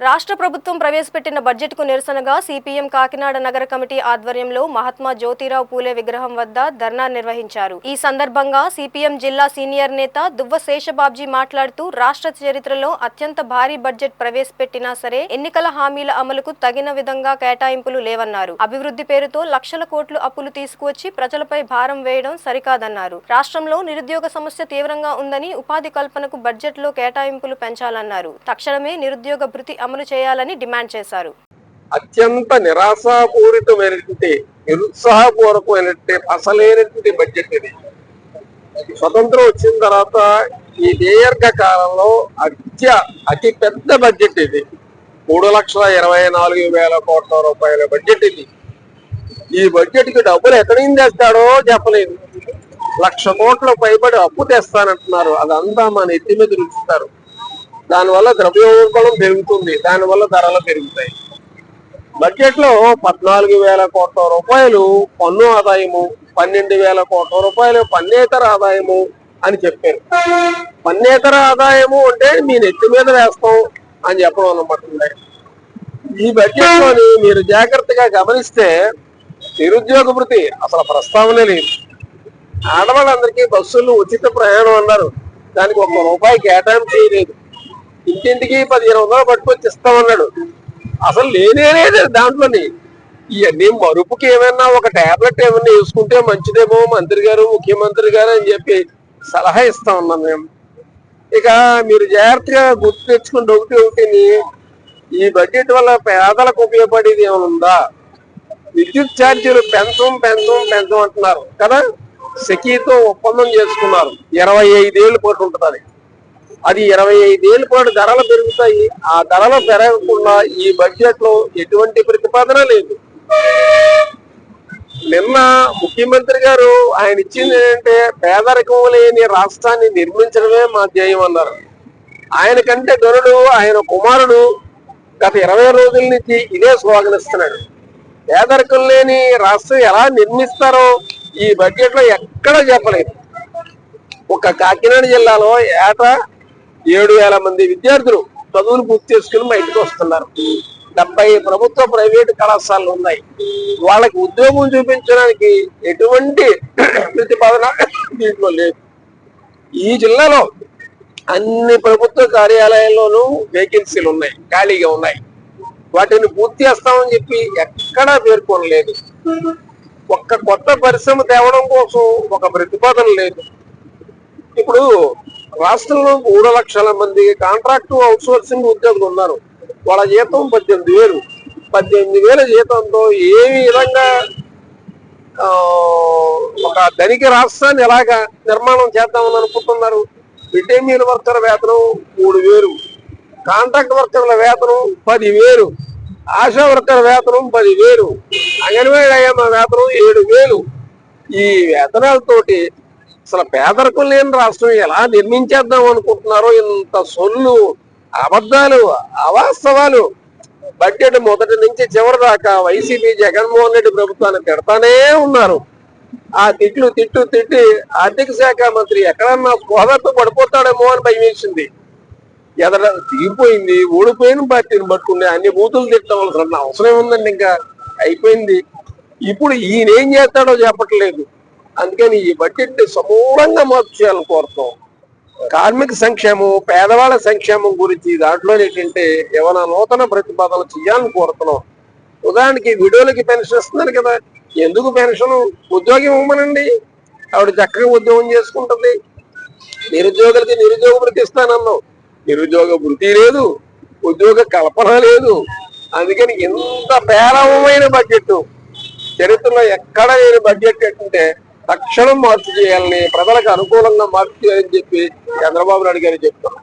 రాష్ట్ర ప్రభుత్వం ప్రవేశపెట్టిన బడ్జెట్కు నిరసనగా సిపిఎం కాకినాడ నగర కమిటీ ఆధ్వర్యంలో మహాత్మా జ్యోతిరావు పూలే విగ్రహం వద్ద ధర్నా నిర్వహించారు. ఈ సందర్భంగా సిపిఎం జిల్లా సీనియర్ నేత దువ్వ శేషబాబ్జీ మాట్లాడుతూ రాష్ట్ర చరిత్రలో అత్యంత భారీ బడ్జెట్ ప్రవేశపెట్టినా సరే ఎన్నికల హామీల అమలుకు తగిన విధంగా కేటాయింపులు లేవన్నారు. అభివృద్ధి పేరుతో లక్షల కోట్లు అప్పులు తీసుకువచ్చి ప్రజలపై భారం వేయడం సరికాదన్నారు. రాష్ట్రంలో నిరుద్యోగ సమస్య తీవ్రంగా ఉందని ఉపాధి కల్పనకు బడ్జెట్లో కేటాయింపులు పెంచాలన్నారు. తక్షణమే నిరుద్యోగ భృతి అమలు చేయాలని డిమాండ్ చేశారు. అత్యంత నిరాశాపూరితమైనటువంటి నిరుత్సాహపూర్వకమైనటువంటి అసలైనటువంటి బడ్జెట్ ఇది. స్వతంత్రం వచ్చిన తర్వాత ఈ దీర్ఘ కాలంలో అతి పెద్ద బడ్జెట్ ఇది. 3,24,000 కోట్ల రూపాయల బడ్జెట్ ఇది. ఈ బడ్జెట్ కి డబ్బులు ఎక్కడి నుంచి తెస్తాడో చెప్పలేదు. 1,00,000 కోట్ల పైబడి అప్పు తెస్తానంటున్నారు. అదంతా మన ఎత్తి మీద రుచుతారు. దానివల్ల ద్రవ్యోల్బణం పెరుగుతుంది, దానివల్ల ధరలు పెరుగుతాయి. బడ్జెట్ లో 14,000 కోట్ల రూపాయలు పన్ను ఆదాయము, 12,000 కోట్ల రూపాయలు పన్నేతర ఆదాయము అని చెప్పారు. పన్నేతర ఆదాయము అంటే మీ నెత్తి మీద వేస్తాం అని చెప్పడం అన్నమాట. ఈ బడ్జెట్ లోని మీరు జాగ్రత్తగా గమనిస్తే నిరుద్యోగ భృతి అసలు ప్రస్తావనే లేదు. ఆడవాళ్ళందరికీ బస్సులు ఉచిత ప్రయాణం అన్నారు, దానికి ₹1 కేటాయింపు చేయలేదు. ఇంటింటికి 1,500 పట్టుకొచ్చి ఇస్తామన్నాడు, అసలు లేనే దాంట్లోని. ఇవన్నీ మరుపుకి ఏమైనా ఒక టాబ్లెట్ ఏమైనా వేసుకుంటే మంచిదేమో మంత్రి గారు ముఖ్యమంత్రి గారు అని చెప్పి సలహా ఇస్తా ఉన్నాం మేము. ఇక మీరు జాగ్రత్తగా గుర్తు తెచ్చుకుంటే ఒకటిని ఈ బడ్జెట్ వల్ల పేదలకు ఉపయోగపడేది ఏమైనా ఉందా? విద్యుత్ ఛార్జీలు పెంచం అంటున్నారు కదా. సెకీతో ఒప్పందం చేసుకున్నారు, 25 ఏళ్ళు పాటు ఉంటుంది. అది 25 ఏళ్ళ పాటు ధరలు పెరుగుతాయి. ఆ ధరలు పెరగకుండా ఈ బడ్జెట్ లో ఎటువంటి ప్రతిపాదన లేదు. నిన్న ముఖ్యమంత్రి గారు ఆయన ఇచ్చింది ఏంటంటే పేదరికం లేని రాష్ట్రాన్ని నిర్మించడమే మా ధ్యేయం అన్నారు. ఆయన కంటే గరుడు ఆయన కుమారుడు గత 20 రోజుల నుంచి ఇదే స్లోగన్ ఇస్తున్నాడు. పేదరికం లేని రాష్ట్రం ఎలా నిర్మిస్తారో ఈ బడ్జెట్ లో ఎక్కడా చెప్పలేదు. ఒక కాకినాడ జిల్లాలో ఏటా 7,000 మంది విద్యార్థులు చదువులు పూర్తి చేసుకుని బయటకు వస్తున్నారు. 70 ప్రభుత్వ ప్రైవేటు కళాశాలలు ఉన్నాయి. వాళ్ళకి ఉద్యోగం చూపించడానికి ఎటువంటి ప్రతిపాదన దీంట్లో లేదు. ఈ జిల్లాలో అన్ని ప్రభుత్వ కార్యాలయాల్లోనూ వేకెన్సీలు ఉన్నాయి, ఖాళీగా ఉన్నాయి. వాటిని పూర్తి చేస్తామని చెప్పి ఎక్కడా పేర్కొనలేదు. ఒక్క కొత్త పరిశ్రమ తేవడం కోసం ఒక ప్రతిపాదన లేదు. ఇప్పుడు రాష్ట్రంలో 3 లక్షల మంది కాంట్రాక్టు అవుట్సోర్సింగ్ ఉద్యోగులు ఉన్నారు. వాళ్ళ జీతం 18,000 జీతంతో ఏ విధంగా ఒక ధనిక రాష్ట్రాన్ని ఎలాగా నిర్మాణం చేద్దామని అనుకుంటున్నారు? మిడ్ డే మీల్ వర్కర్ వేతనం 3,000, కాంట్రాక్ట్ వర్కర్ల వేతనం 10,000, ఆశా వర్కర్ వేతనం 10,000, అంగన్వాడీ అయ్యమ్మ వేతనం 7,000. ఈ వేతనాలతోటి అసలు పేదరికం లేని రాష్ట్రం ఎలా నిర్మించేద్దాం అనుకుంటున్నారో? ఇంత సొల్లు, అబద్ధాలు, అవాస్తవాలు. బడ్జెట్ మొదటి నుంచి చివరి దాకా వైసీపీ జగన్మోహన్ రెడ్డి ప్రభుత్వాన్ని తిడతానే ఉన్నారు. ఆ తిట్టి ఆర్థిక శాఖ మంత్రి ఎక్కడన్నా స్కోదర్తో పడిపోతాడేమో అని భయం వేసింది. ఎదర దిగిపోయింది, ఓడిపోయిన పార్టీని పట్టుకునే అన్ని బూతులు తిట్టవలసిన అవసరం ఉందండి. ఇంకా అయిపోయింది. ఇప్పుడు ఈయన ఏం చేస్తాడో చెప్పట్లేదు. అందుకని ఈ బడ్జెట్ సమూలంగా మార్పు చేయాలని కోరుతాం. కార్మిక సంక్షేమం, పేదవాళ్ళ సంక్షేమం గురించి దాంట్లో ఏంటంటే ఏమైనా నూతన ప్రతిపాదనలు చేయాలని కోరుతున్నాం. ఉదాహరణకి విడోలకి పెన్షన్ ఇస్తున్నారు కదా, ఎందుకు పెన్షన్? ఉద్యోగం ఇవ్వమనండి, ఆవిడ చక్కగా ఉద్యోగం చేసుకుంటుంది. నిరుద్యోగులకి నిరుద్యోగ భృతి ఇస్తానన్నాం, నిరుద్యోగ భృతి లేదు, ఉద్యోగ కల్పన లేదు. అందుకని ఇంత పేలవమైన బడ్జెట్ చరిత్రలో ఎక్కడ లేని బడ్జెట్ అంటే తక్షణం మార్పు చేయాలని, ప్రజలకు అనుకూలంగా మార్పు చేయాలని చెప్పి చంద్రబాబు నాయుడు గారు చెప్తున్నారు.